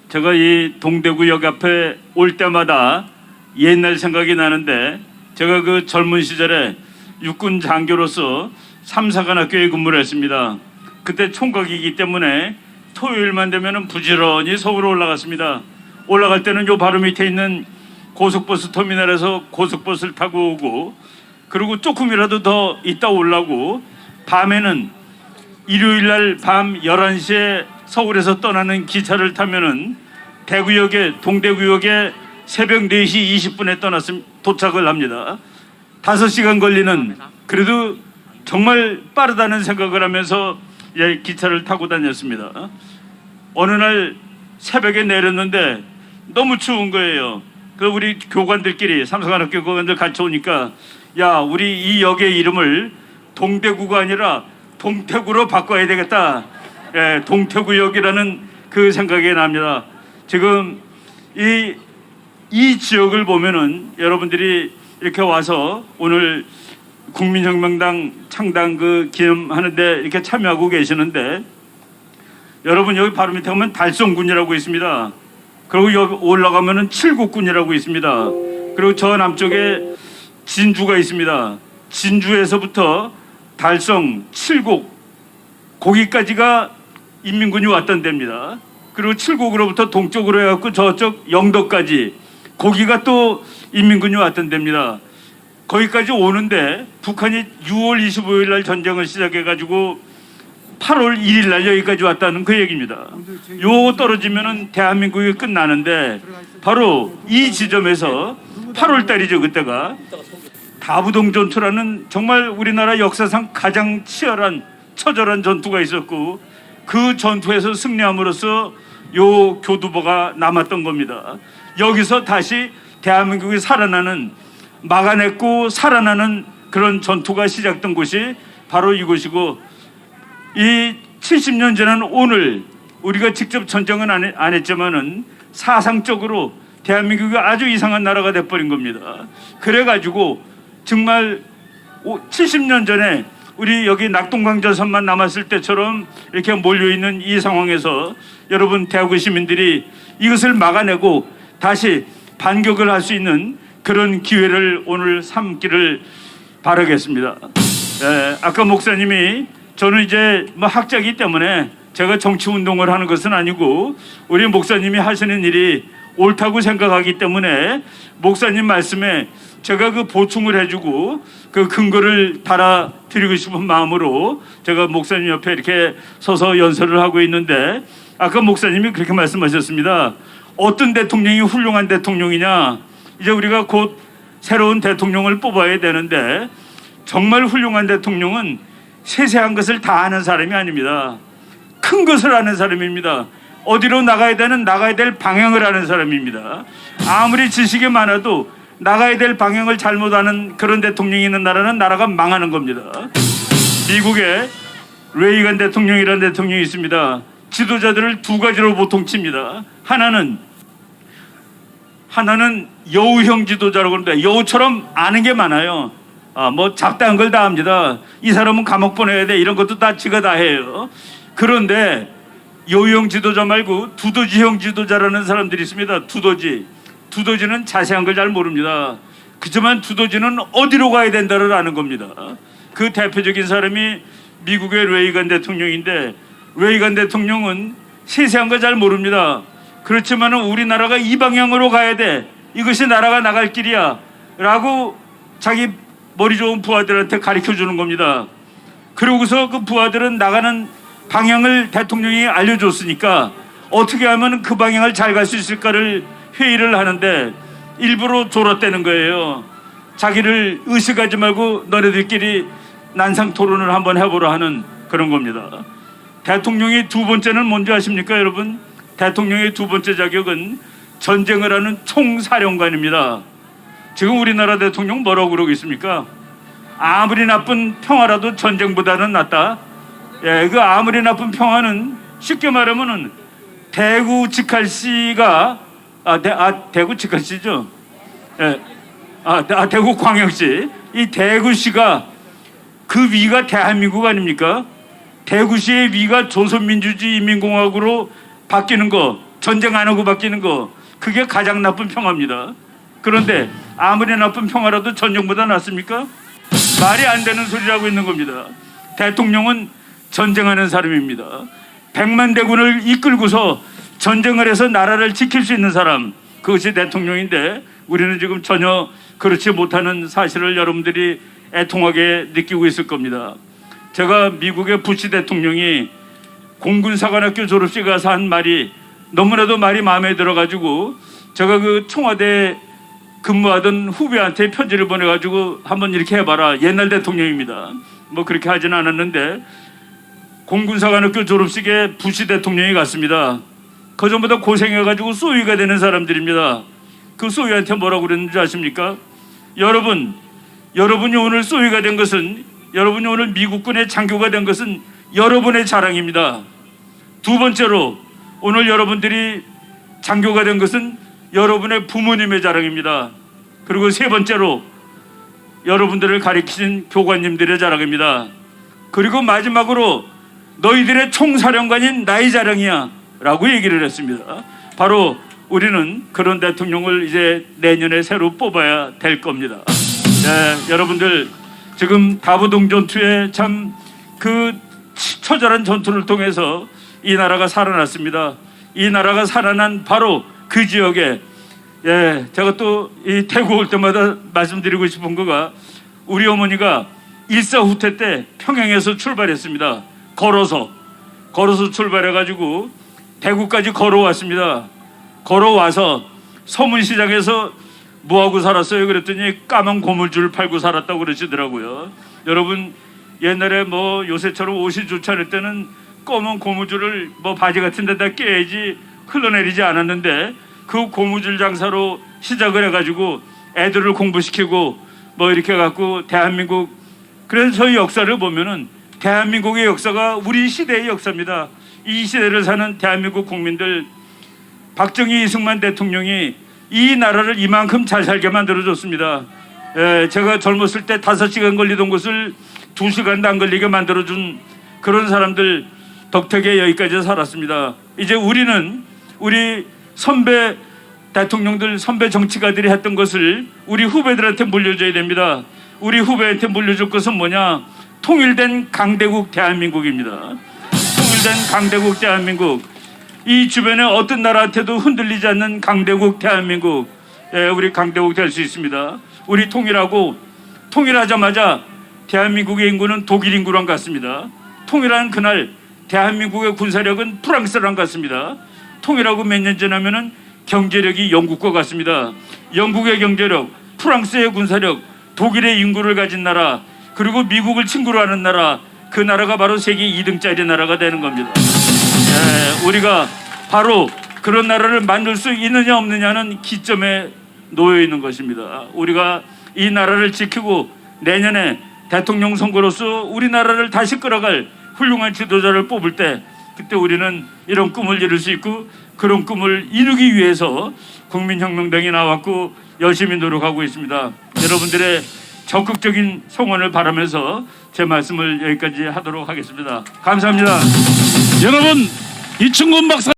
제가 이 동대구역 앞에 올 때마다 옛날 생각이 나는데, 제가 그 젊은 시절에 육군 장교로서 삼사관학교에 근무를 했습니다. 그때 총각이기 때문에 토요일만 되면 부지런히 서울로 올라갔습니다. 올라갈 때는 요 바로 밑에 있는 고속버스 터미널에서 고속버스를 타고 오고, 그리고 조금이라도 더 있다 올라고, 밤에는 일요일날 밤 11시에 서울에서 떠나는 기차를 타면은 대구역에, 동대구역에 새벽 4시 20분에 도착을 합니다. 5시간 걸리는, 그래도 정말 빠르다는 생각을 하면서 기차를 타고 다녔습니다. 어느 날 새벽에 내렸는데 너무 추운 거예요. 그 우리 교관들끼리, 삼사관학교 교관들 같이 오니까, 야, 우리 이 역의 이름을 동대구가 아니라 동태구로 바꿔야 되겠다. 동태구역이라는 그 생각이 납니다. 지금 이 지역을 보면은 여러분들이 이렇게 와서 오늘 국민혁명당 창당 그 기념하는데 이렇게 참여하고 계시는데, 여러분 여기 바로 밑에 가면 달성군이라고 있습니다. 그리고 여기 올라가면은 칠곡군이라고 있습니다. 그리고 저 남쪽에 진주가 있습니다. 진주에서부터 달성, 칠곡, 거기까지가 인민군이 왔던 데입니다. 그리고 칠곡으로부터 동쪽으로 해갖고 저쪽 영도까지, 거기가 또 인민군이 왔던 데입니다. 거기까지 오는데 북한이 6월 25일 날 전쟁을 시작해가지고 8월 1일 날 여기까지 왔다는 그 얘기입니다. 요 떨어지면은 대한민국이 끝나는데, 바로 이 지점에서 8월 달이죠. 그때가 다부동 전투라는 정말 우리나라 역사상 가장 치열한 처절한 전투가 있었고, 그 전투에서 승리함으로써 요 교두보가 남았던 겁니다. 여기서 다시 대한민국이 살아나는, 막아냈고 살아나는 그런 전투가 시작된 곳이 바로 이곳이고, 이 70년 지난 오늘 우리가 직접 전쟁은 안 했지만은 사상적으로 대한민국이 아주 이상한 나라가 돼버린 겁니다. 그래가지고 정말 70년 전에 우리 여기 낙동강전선만 남았을 때처럼 이렇게 몰려있는 이 상황에서 여러분 대구 시민들이 이것을 막아내고 다시 반격을 할 수 있는 그런 기회를 오늘 삼기를 바라겠습니다. 아까 목사님이, 저는 이제 뭐 학자이기 때문에 제가 정치 운동을 하는 것은 아니고 우리 목사님이 하시는 일이 옳다고 생각하기 때문에 목사님 말씀에 제가 그 보충을 해주고 그 근거를 달아드리고 싶은 마음으로 제가 목사님 옆에 이렇게 서서 연설을 하고 있는데, 아까 목사님이 그렇게 말씀하셨습니다. 어떤 대통령이 훌륭한 대통령이냐, 이제 우리가 곧 새로운 대통령을 뽑아야 되는데, 정말 훌륭한 대통령은 세세한 것을 다 아는 사람이 아닙니다. 큰 것을 아는 사람입니다. 어디로 나가야 될 방향을 아는 사람입니다. 아무리 지식이 많아도 나가야 될 방향을 잘못 아는 그런 대통령이 있는 나라는 나라가 망하는 겁니다. 미국에 레이건 대통령이라는 대통령이 있습니다. 지도자들을 두 가지로 보통 칩니다. 하나는 여우형 지도자라고 그러는데, 여우처럼 아는 게 많아요. 뭐 잡다한 걸 다 합니다. 이 사람은 감옥 보내야 돼, 이런 것도 다 지가 다 해요. 그런데 여우형 지도자 말고 두더지형 지도자라는 사람들이 있습니다. 두더지는 자세한 걸 잘 모릅니다. 그렇지만 두더지는 어디로 가야 된다를 아는 겁니다. 그 대표적인 사람이 미국의 레이건 대통령인데, 레이건 대통령은 세세한 거 잘 모릅니다. 그렇지만 우리나라가 이 방향으로 가야 돼, 이것이 나라가 나갈 길이야 라고 자기 머리 좋은 부하들한테 가르쳐 주는 겁니다. 그러고서 그 부하들은 나가는 방향을 대통령이 알려줬으니까 어떻게 하면 그 방향을 잘 갈 수 있을까를 회의를 하는데, 일부러 졸았다는 거예요. 자기를 의식하지 말고 너네들끼리 난상 토론을 한번 해보라 하는 그런 겁니다. 대통령의 두 번째는 뭔지 아십니까 여러분? 대통령의 두 번째 자격은 전쟁을 하는 총사령관입니다. 지금 우리나라 대통령 뭐라고 그러고 있습니까? 아무리 나쁜 평화라도 전쟁보다는 낫다. 그 아무리 나쁜 평화는 쉽게 말하면은 대구 직할시가 대구 직할시죠. 대구 광역시, 이 대구시가 그 위가 대한민국 아닙니까? 대구시의 위가 조선민주주의 인민공화국으로 바뀌는 거, 전쟁 안 하고 바뀌는 거, 그게 가장 나쁜 평화입니다. 그런데 아무리 나쁜 평화라도 전쟁보다 낫습니까? 말이 안 되는 소리라고 있는 겁니다. 대통령은 전쟁하는 사람입니다. 100만 대군을 이끌고서 전쟁을 해서 나라를 지킬 수 있는 사람, 그것이 대통령인데 우리는 지금 전혀 그렇지 못하는 사실을 여러분들이 애통하게 느끼고 있을 겁니다. 제가 미국의 부시 대통령이 공군사관학교 졸업식에 가서 한 말이 너무나도 말이 마음에 들어가지고 제가 그 청와대 근무하던 후배한테 편지를 보내가지고 한번 이렇게 해봐라. 옛날 대통령입니다. 뭐 그렇게 하지는 않았는데 공군사관학교 졸업식에 부시 대통령이 갔습니다. 그 전보다 고생해가지고 소위가 되는 사람들입니다. 그 소위한테 뭐라고 그랬는지 아십니까? 여러분이 오늘 소위가 된 것은, 여러분이 오늘 미국군의 장교가 된 것은 여러분의 자랑입니다. 두 번째로 오늘 여러분들이 장교가 된 것은 여러분의 부모님의 자랑입니다. 그리고 세 번째로 여러분들을 가르치신 교관님들의 자랑입니다. 그리고 마지막으로 너희들의 총사령관인 나의 자랑이야 라고 얘기를 했습니다. 바로 우리는 그런 대통령을 이제 내년에 새로 뽑아야 될 겁니다. 네, 여러분들 지금 다부동 전투에 참 그 처절한 전투를 통해서 이 나라가 살아났습니다. 이 나라가 살아난 바로 그 지역에, 제가 또 이 대구 올 때마다 말씀드리고 싶은 거가, 우리 어머니가 일사후퇴 때 평양에서 출발했습니다. 걸어서 출발해가지고 대구까지 걸어왔습니다. 걸어와서 서문시장에서 뭐하고 살았어요? 그랬더니 까만 고물줄을 팔고 살았다고 그러시더라고요. 여러분, 옛날에 뭐 요새처럼 옷이 좋지 않을 때는 검은 고무줄을 뭐 바지 같은 데다 껴야지 흘러내리지 않았는데, 그 고무줄 장사로 시작을 해가지고 애들을 공부시키고 뭐 이렇게 갖고 대한민국, 그래서 저희 역사를 보면은 대한민국의 역사가 우리 시대의 역사입니다. 이 시대를 사는 대한민국 국민들, 박정희 이승만 대통령이 이 나라를 이만큼 잘 살게 만들어줬습니다. 제가 젊었을 때 5시간 걸리던 곳을 2시간도 안 걸리게 만들어준 그런 사람들 덕택에 여기까지 살았습니다. 이제 우리는 우리 선배 대통령들, 선배 정치가들이 했던 것을 우리 후배들한테 물려줘야 됩니다. 우리 후배한테 물려줄 것은 뭐냐? 통일된 강대국 대한민국입니다. 통일된 강대국 대한민국. 이 주변에 어떤 나라한테도 흔들리지 않는 강대국 대한민국. 우리 강대국 될 수 있습니다. 우리 통일하자마자 대한민국의 인구는 독일 인구랑 같습니다. 통일한 그날 대한민국의 군사력은 프랑스랑 같습니다. 통일하고 몇 년 지나면은 경제력이 영국과 같습니다. 영국의 경제력, 프랑스의 군사력, 독일의 인구를 가진 나라, 그리고 미국을 친구로 하는 나라, 그 나라가 바로 세계 2등짜리 나라가 되는 겁니다. 우리가 바로 그런 나라를 만들 수 있느냐 없느냐는 기점에 놓여 있는 것입니다. 우리가 이 나라를 지키고 내년에 대통령 선거로서 우리나라를 다시 끌어갈 훌륭한 지도자를 뽑을 때, 그때 우리는 이런 꿈을 이룰 수 있고, 그런 꿈을 이루기 위해서 국민혁명당이 나왔고 열심히 노력하고 있습니다. 여러분들의 적극적인 성원을 바라면서 제 말씀을 여기까지 하도록 하겠습니다. 감사합니다. 여러분, 이충곤 박사